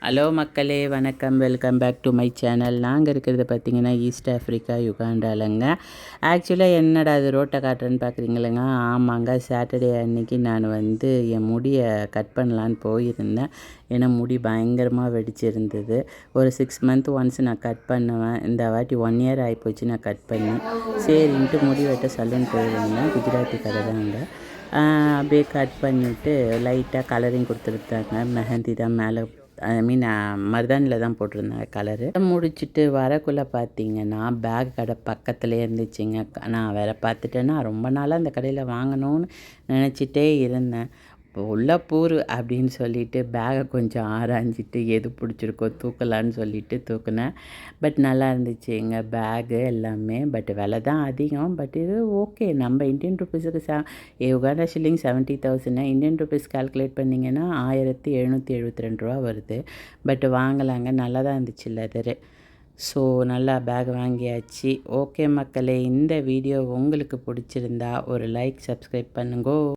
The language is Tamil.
ஹலோ மக்களே, வணக்கம். Welcome back to my channel. நாங்கள் இருக்கிறது பார்த்திங்கன்னா ஈஸ்ட் ஆஃப்ரிக்கா யுகாண்டாலங்க. ஆக்சுவலாக என்னடா அது ரோட்டை காட்டுறேன்னு பார்க்குறீங்களேங்க. ஆமாங்க, சாட்டர்டே அன்னைக்கு நான் என் முடியை கட் பண்ணலான்னு போயிருந்தேன். ஏன்னா முடி பயங்கரமாக வெடிச்சிருந்தது. ஒரு 6 மந்த் ஒன்ஸ் நான் கட் பண்ணுவேன். இந்த வாட்டி 1 இயர் ஆகிப்போச்சு நான் கட் பண்ணி. சரின்ட்டு முடி வெட்ட சலூன் போயிருந்தேன். குஜராத்தி கடை தாங்க. அப்படியே கட் பண்ணிவிட்டு லைட்டாக கலரிங் கொடுத்துருந்தாங்க. மெஹந்தி தான் மேலே, மருதானியில் தான் போட்டிருந்தாங்க கலரு. முடிச்சுட்டு வரக்குள்ளே பார்த்தீங்கன்னா பேக் கடை பக்கத்துலேயே இருந்துச்சுங்க. நான் வேறு பார்த்துட்டேன்னா ரொம்ப நாளாக அந்த கடையில் வாங்கணும்னு நினச்சிட்டே இருந்தேன். இப்போ உள்ள பூரு அப்படின்னு சொல்லிட்டு பேகை கொஞ்சம் ஆராய்ஞ்சிட்டு எது பிடிச்சிருக்கோ தூக்கலான்னு சொல்லிட்டு தூக்குனேன். பட் நல்லா இருந்துச்சு எங்கள் பேகு எல்லாமே. பட் விலை தான் அதிகம். பட் இது ஓகே. நம்ம இந்தியன் ருப்பீஸுக்கு Uganda shilling 70,000. Indian rupees calculate பண்ணிங்கன்னா 1772 ரூபா வருது. பட் வாங்கலாங்க, நல்லா தான் இருந்துச்சு லெதரு. ஸோ நல்லா பேக் வாங்கியாச்சு. ஓகே மக்களே, இந்த வீடியோ உங்களுக்கு பிடிச்சிருந்தா ஒரு லைக், சப்ஸ்கிரைப் பண்ணுங்கோ.